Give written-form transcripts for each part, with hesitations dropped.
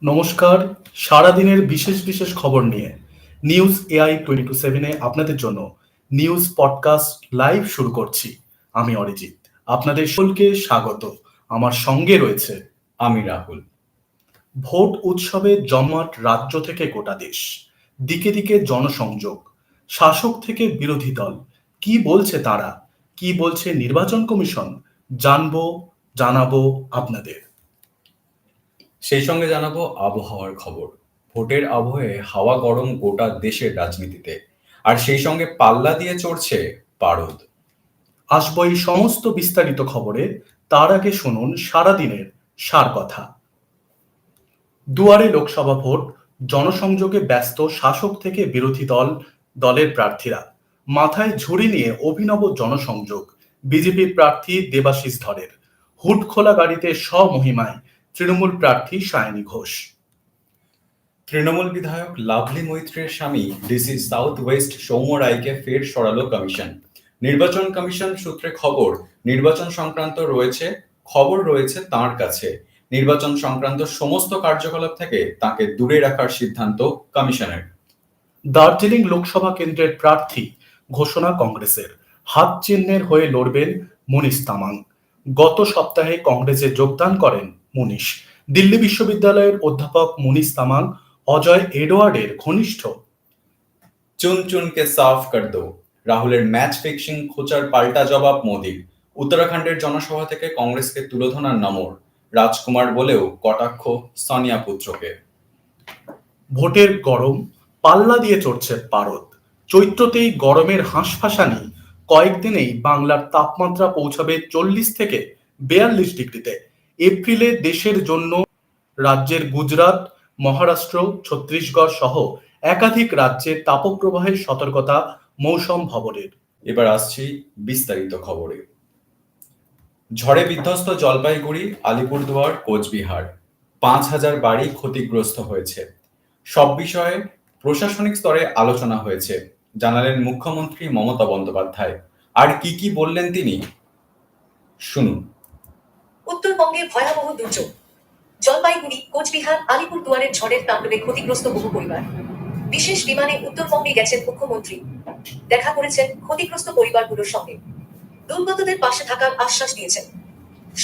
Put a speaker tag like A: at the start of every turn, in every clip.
A: নমস্কার। সারাদিনের বিশেষ বিশেষ খবর নিয়ে নিউজ এআই 24/7-এ আপনাদের জন্য নিউজ পডকাস্ট লাইভ শুরু করছি। আমি অরিজিৎ, আপনাদের সকলকে স্বাগত। আমার সঙ্গে রয়েছে
B: আমি রাহুল।
A: ভোট উৎসবে জমাট রাজ্য থেকে গোটা দেশ, দিকে দিকে জনসংযোগ, শাসক থেকে বিরোধী দল, কি বলছে তারা, কি বলছে নির্বাচন কমিশন, জানাবো আপনাদের।
B: সেই সঙ্গে জানাবো আবহাওয়ার খবর। ভোটের আবহে হাওয়া গরম গোটা দেশের রাজনীতিতে, আর সেই সঙ্গে পাল্লা দিয়ে চড়ছে পারদ।
A: আসবো এই সমস্ত বিস্তারিত খবরে, তার আগে শুনুন সারাদিনের সার কথা। দুয়ারে লোকসভা ভোট, জনসংযোগে ব্যস্ত শাসক থেকে বিরোধী দলের প্রার্থীরা। মাথায় ঝুড়ি নিয়ে অভিনব জনসংযোগ বিজেপি প্রার্থী দেবাশিস ধরের। হুড খোলা গাড়িতে স্বমহিমায় তৃণমূল প্রার্থী সায়নী ঘোষ।
B: তৃণমূল বিধায়ক লাভলি মৈত্রের স্বামী ডিসি সাউথ ওয়েস্ট সৌম্য রায়কে ফের সরালো কমিশন। নির্বাচন কমিশন সূত্রে খবর, নির্বাচন সংক্রান্ত খবর রয়েছে তাঁর কাছে। নির্বাচন সংক্রান্ত সমস্ত কার্যকলাপ থেকে তাকে দূরে রাখার সিদ্ধান্ত কমিশনের।
A: দার্জিলিং লোকসভা কেন্দ্রের প্রার্থী ঘোষণা কংগ্রেসের। হাত চিহ্নের হয়ে লড়বেন মুনিশ তামাং। গত সপ্তাহে কংগ্রেসে যোগদান করেন মুনিশ। দিল্লি বিশ্ববিদ্যালয়ের অধ্যাপক মুনিশ তামাং অজয় এডওয়ার্ডের ঘনিষ্ঠ।
B: চুন চুনকে সাফ কর দো, রাহুলের ম্যাচ ফিক্সিং খোঁচার পাল্টা জবাব মোদির। উত্তরাখণ্ডের জনসভা থেকে কংগ্রেসকে তুলোধনার নমর, রাজকুমার বলেও কটাক্ষ সোনিয়া পুত্রকে।
A: ভোটের গরম, পাল্লা দিয়ে চড়ছে পারদ। চৈত্রতেই গরমের হাঁসফাঁসানি, কয়েকদিনেই বাংলার তাপমাত্রা পৌঁছাবে 40 থেকে 42 ডিগ্রিতে। এপ্রিলে দেশের জন্য রাজ্যের গুজরাট, মহারাষ্ট্র, ছত্তিশগড় সহ একাধিক রাজ্যে তাপপ্রবাহের সতর্কতা মৌসুম ভবনের।
B: এবার আসছি বিস্তারিত খবরে। ঝড়ে বিধ্বস্ত জলপাইগুড়ি, আলিপুরদুয়ার, কোচবিহার। 5,000 বাড়ি ক্ষতিগ্রস্ত হয়েছে। সব বিষয়ে প্রশাসনিক স্তরে আলোচনা হয়েছে, জানালেন মুখ্যমন্ত্রী মমতা বন্দ্যোপাধ্যায়। আর কি কি বললেন তিনি, শুনুন।
C: উত্তরবঙ্গে ভয়াবহ দুর্যোগ। জলপাইগুড়ি, কোচবিহার, আলিপুরদুয়ারের ঝড়ের তাণ্ডবে ক্ষতিগ্রস্ত বহু পরিবার। বিশেষ বিমানে উত্তরবঙ্গে গেছেন মুখ্যমন্ত্রী। দেখা করেছেন ক্ষতিগ্রস্ত পরিবারগুলোর সঙ্গে। দুর্গতদের পাশে থাকার আশ্বাস দিয়েছেন।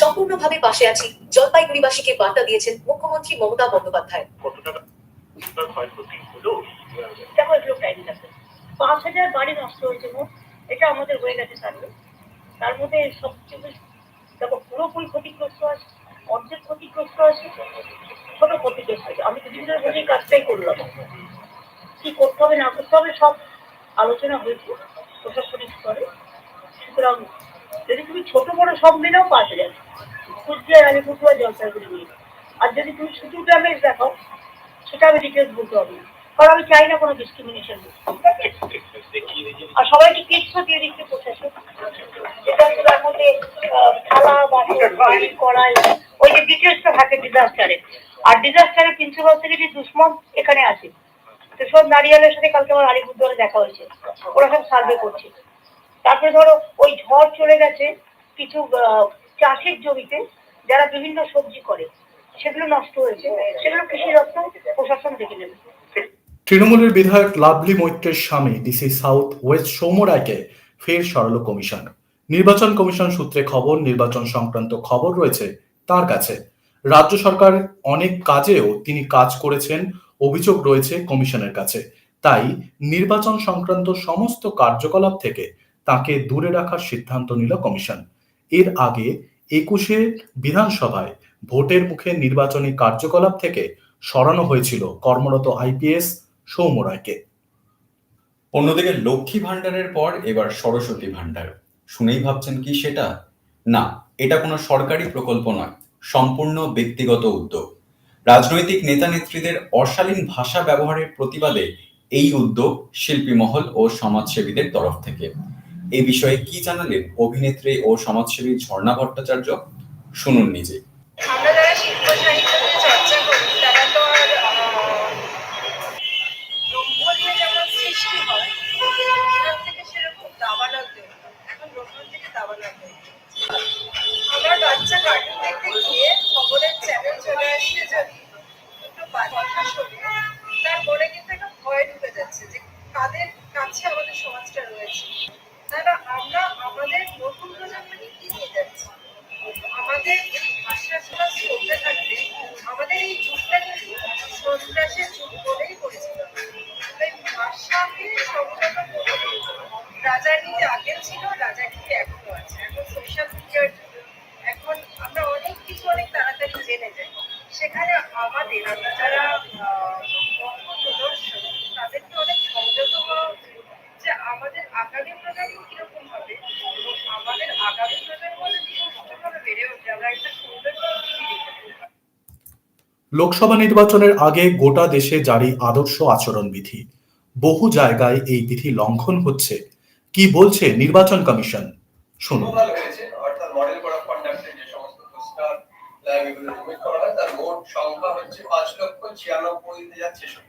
C: সম্পূর্ণভাবে পাশে আছি, জলপাইগুড়িবাসীকে বার্তা দিয়েছেন মুখ্যমন্ত্রী মমতা বন্দ্যোপাধ্যায়।
D: দেখো, এগুলো প্রাইভেট আছে। 5,000 বাড়ি নষ্ট হয়েছে মোট, এটা আমাদের হয়ে গেছে সার্ভে। তার মধ্যে সবচেয়ে বেশি দেখো পুরোপুরি ক্ষতিগ্রস্ত আছে, অর্ধেক ক্ষতিগ্রস্ত আছে, ছোট ক্ষতিগ্রস্ত আছে। আমি কিছুদিন ধরে বসে কাজটাই করলাম, কি করতে হবে না করতে হবে সব আলোচনা হয়েছে প্রশাসনিক স্তরে। সুতরাং যদি তুমি ছোট বড় সব মিলেও 5,000, কুচবিহার, আলিপুরদুয়ার, জলপাইগুড়ি মিলে। আর যদি তুমি শুধু ড্যামেজ দেখাও, সেটা আমি ডিটেলস বলতে হবে, কারণ আমি চাই না কোনো ডিসক্রিমিনেশন। আর সবাইকে কিটসও দিয়ে দিচ্ছে প্রশাসন, যেটা তার মধ্যে থালা, বাসন, কড়াই, ওই যে ডিটেলসটা থাকে ডিজাস্টারে। আর ডিজাস্টারে প্রিন্সিপাল সেক্রেটারি দুষ্মন এখানে আছে, তো সব নারিয়ালের সাথে কালকে আমার আলিপুরদুয়ারে দেখা হয়েছে, ওরা সব সার্ভে করছে। তারপরে ধরো ওই ঝড় চলে গেছে কিছু চাষের জমিতে, যারা বিভিন্ন সবজি করে, সেগুলো নষ্ট হয়েছে, সেগুলো কৃষি দপ্তর প্রশাসন দেখে নেবে।
A: তৃণমূলের বিধায়ক লাভলি মৈত্রের স্বামী ডিসি সাউথ ওয়েস্ট সৌম্য রায়কে ফের সরালো কমিশন। নির্বাচন কমিশন সূত্রে খবর, নির্বাচন সংক্রান্ত খবর রয়েছে তার কাছে। রাজ্য সরকার অনেক কাজেও তিনি কাজ করেছেন, অভিযোগ রয়েছে কমিশনের কাছে। তাই নির্বাচন সংক্রান্ত সমস্ত কার্যকলাপ থেকে তাকে দূরে রাখার সিদ্ধান্ত নিল কমিশন। এর আগে 21-এ বিধানসভায় ভোটের মুখে নির্বাচনী কার্যকলাপ থেকে সরানো হয়েছিল কর্মরত আইপিএস সৌম্য রায়কে।
B: অন্যদিকে লক্ষ্মী ভাণ্ডারের পর এবার সরস্বতী ভাণ্ডার। শুনেই ভাবছেন কি সেটা? না, এটা কোনো সরকারি প্রকল্প নয়, সম্পূর্ণ ব্যক্তিগত উদ্যোগ। রাজনৈতিক নেতা নেত্রীদের অশালীন ভাষা ব্যবহারের প্রতিবাদে এই উদ্যোগ শিল্পী মহল ও সমাজসেবীদের তরফ থেকে। এই বিষয়ে কি জানালেন অভিনেত্রী ও সমাজসেবী ঝর্ণা ভট্টাচার্য, শুনুন নিজে।
E: আমরা যারা শিল্প সাহিত্য নিয়ে চর্চা করি, তারা তো আর ব্রহ্ম দিয়ে যেমন সৃষ্টি হয়, ওখান থেকে সেরকম দাবানল তৈরি হয়। এখন ব্রহ্ম থেকে দাবানল তৈরি হচ্ছে। আমার বাচ্চা কার্টুন দেখতে গিয়ে খবরের চ্যানেল চলে আসছে, যদি দুটো কথা শোনে তার মনে কিন্তু একটা ভয় ঢুকে যাচ্ছে যে কাদের কাছে আমাদের সমাজটা রয়েছে। তারা আমরা আমাদের নতুন প্রজন্মকে কি দিয়ে যাচ্ছি। আমাদের ভাষা ছাড়া চলতে থাকলে আমাদের এই যুগটা কিন্তু সন্ত্রাসের যুগ বলেই পরিচিত। তাই ভাষাকে সংযত করে রাজাগিরি আগেও ছিল, রাজাগিরি এখনো আছে। এখন সোশ্যাল মিডিয়ার যুগ, এখন আমরা অনেক কিছু অনেক তাড়াতাড়ি জেনে যাই। সেখানে আমাদের আমরা যারা বংশদর্শক তাদেরকে অনেক সংযত হওয়া উচিত যে আমাদের আগামী প্রজন্ম কিরকম হবে এবং আমাদের আগামী প্রজন্ম যদি সুষ্ঠুভাবে বেড়ে ওঠে আমরা একটা সুন্দর পৃথিবী দেখতে পাবো।
A: লোকসভা নির্বাচনের আগে গোটা দেশে জারি আদর্শ আচরণবিধি। বহু জায়গায় এই বিধি লঙ্ঘন হচ্ছে। কি বলছে নির্বাচন কমিশন? শুনুন।
F: প্রপোজাল হয়েছে, অর্থাৎ মডেল কোড অফ কন্ডাক্টে যে সমস্ত পোস্টার এগুলো রিমিট করা হয় তার মোট সংখ্যা হচ্ছে 5,96,660।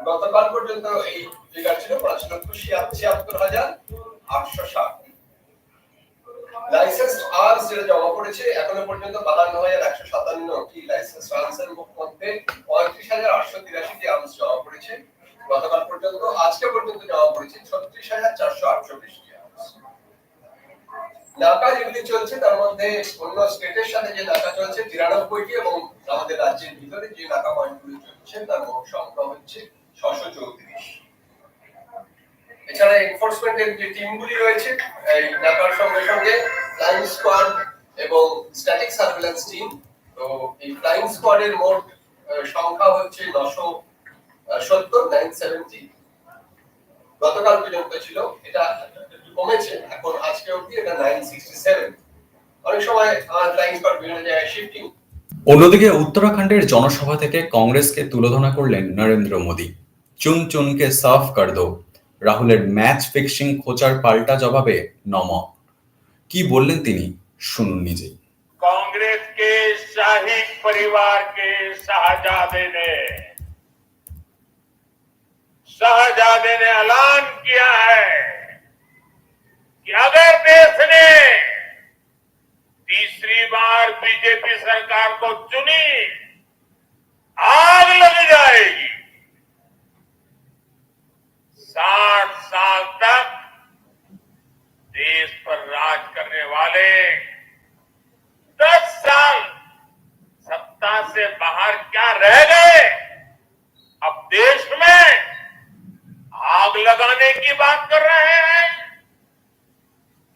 F: গতকাল পর্যন্ত এই ফিগার ছিল 5,76,860। লাইসেন্স আর্মস যেটা জমা পড়েছে এখনো পর্যন্ত 52,157টি লাইসেন্স আর্মসের মধ্যে 35,883টি আর্মস জমা পড়েছে গতকাল পর্যন্ত। আজকে পর্যন্ত জমা পড়েছে 36,448টি আর্মস। নাকা যেগুলি চলছে তার মধ্যে অন্য স্টেটের সাথে যে নাকা চলছে 93টি এবং আমাদের রাজ্যের ভিতরে যে নাকা পয়েন্টগুলি চলছে তার মোট সংখ্যা হচ্ছে 634। এছাড়া এনফোর্সমেন্টের যে টিমগুলি রয়েছে এই নাকার সঙ্গে সঙ্গে ফ্লাইং স্কোয়াড এবং স্ট্যাটিক সার্ভেলেন্স টিম, তো এই ফ্লাইং স্কোয়াডের মোট সংখ্যা হচ্ছে 970 গতকাল পর্যন্ত ছিল, এটা একটু কমেছে, এখন আজকে অবধি এটা 967। অনেক সময় ফ্লাইং স্কোয়াড বিভিন্ন জায়গায় শিফটিং।
B: অন্যদিকে উত্তরাখণ্ডের জনসভা থেকে কংগ্রেসকে তুলোধনা করলেন নরেন্দ্র মোদী। চুন চুনকে সাফ কর দো। রাহুলের ম্যাচ ফিক্সিং খোঁচার পাল্টা জবাবে নমঃ। কি বললেন তিনি, শুনুন নিজেই।
G: कांग्रेस के शाही परिवार के शाहजादे ने ऐलान किया है कि अगर देश ने तीसरी बार बीजेपी सरकार को चुनी आग लग जाएगी। 60 साल तक देश पर राज करने वाले 10 साल सत्ता से बाहर क्या रह गए। अब देश में आग लगाने की बात कर रहे हैं।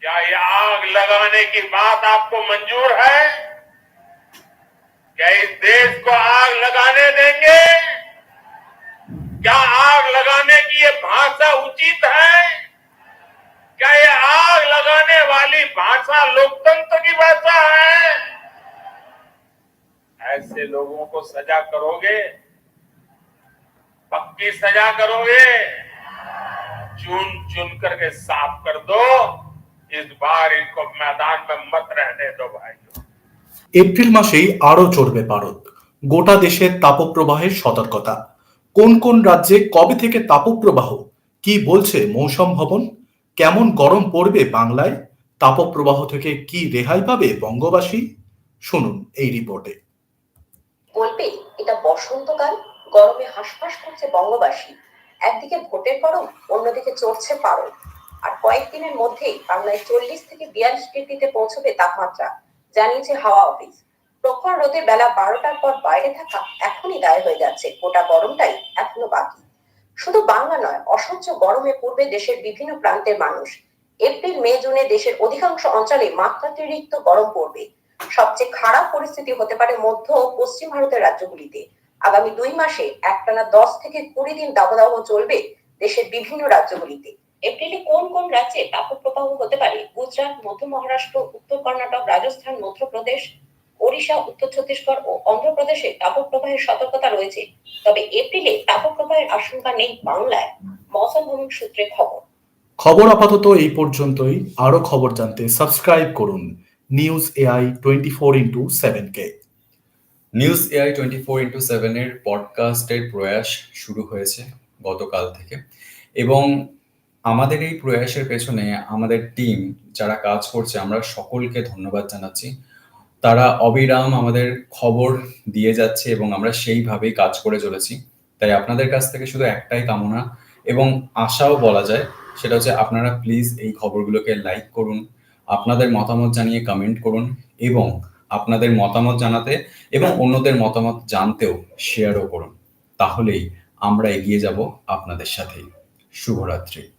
G: क्या ये आग लगाने की बात आपको मंजूर है? क्या इस देश को आग लगाने देंगे? क्या आग लगाने की ये भाषा उचित है? क्या ये आग लगाने वाली भाषा लोकतंत्र की भाषा है? ऐसे लोगों को सजा करोगे, पक्की सजा करोगे, चुन चुन करके साफ कर दो। इस बार इनको मैदान में मत रहने दो भाइयों।
A: এপ্রিল মাসেই আরো চড়বে পারদ। গোটা দেশের তাপপ্রবাহের সতর্কতা। কোন কোন রাজ্যে কবে থেকে তাপপ্রবাহ? কি বলছে মৌসুম ভবন? কেমন গরম পড়বে বাংলায়? তাপপ্রবাহ থেকে কি রেহাই পাবে বঙ্গবাসী? শুনুন এই রিপোর্টে।
H: বলবে এটা বসন্তকাল, গরমে হাঁসফাঁস করছে বঙ্গবাসী। একদিকে ভোটের গরম, অন্যদিকে চড়ছে পারদ। আর কয়েকদিনের মধ্যেই বাংলায় 40 থেকে 42 ডিগ্রিতে পৌঁছবে তাপমাত্রা, জানিয়েছে হাওয়া অফিস। প্রখর রোদে বেলা 12টার পর বাইরে থাকা এখনই দায় হয়ে যাচ্ছে, গোটা গরমটাই এখনো বাকি। শুধু বাংলা নয়, অসহ্য গরমে পূর্বে দেশের বিভিন্ন প্রান্তের মানুষ। এপ্রিল মে জুনে দেশের অধিকাংশ অঞ্চলে মাত্রাতিরিক্ত গরম পড়বে। সবচেয়ে খারাপ পরিস্থিতি হতে পারে মধ্য ও পশ্চিম ভারতের রাজ্যগুলিতে। আগামী 2 মাসে একটানা 10 থেকে 20 দিন দাবদাহ চলবে দেশের বিভিন্ন রাজ্যগুলিতে। এপ্রিলে কোন কোন রাজ্যে তাপপ্রবাহ হতে পারে? গুজরাট, মধ্য মহারাষ্ট্র, উত্তর কর্ণাটক, রাজস্থান, মধ্যপ্রদেশ, ওড়িশা, উত্তর ছত্তিশগড় ও অন্ধ্রপ্রদেশে তাপপ্রবাহের সতর্কতা রয়েছে। তবে এপ্রিলে তাপপ্রবাহের আশঙ্কা নেই বাংলায়, মৌসুম ভবন সূত্রে খবর।
A: খবর আপাতত এই পর্যন্তই। আরো খবর জানতে সাবস্ক্রাইব করুন নিউজ এআই 24x7 কে।
B: নিউজ এআই 24x7 এর পডকাস্টের প্রয়াস শুরু হয়েছে গতকাল থেকে, এবং আমাদের এই প্রয়াসের পেছনে আমাদের টিম যারা কাজ করছে আমরা সকলকে ধন্যবাদ জানাচ্ছি। তারা অবিরাম আমাদের খবর দিয়ে যাচ্ছে এবং আমরা সেইভাবেই কাজ করে চলেছি। তাই আপনাদের কাছ থেকে শুধু একটাই কামনা এবং আশাও বলা যায়, সেটা হচ্ছে আপনারা প্লিজ এই খবরগুলোকে লাইক করুন, আপনাদের মতামত জানিয়ে কমেন্ট করুন এবং আপনাদের মতামত জানাতে এবং অন্যদের মতামত জানতেও শেয়ারও করুন। তাহলেই আমরা এগিয়ে যাব আপনাদের সাথেই। শুভরাত্রি।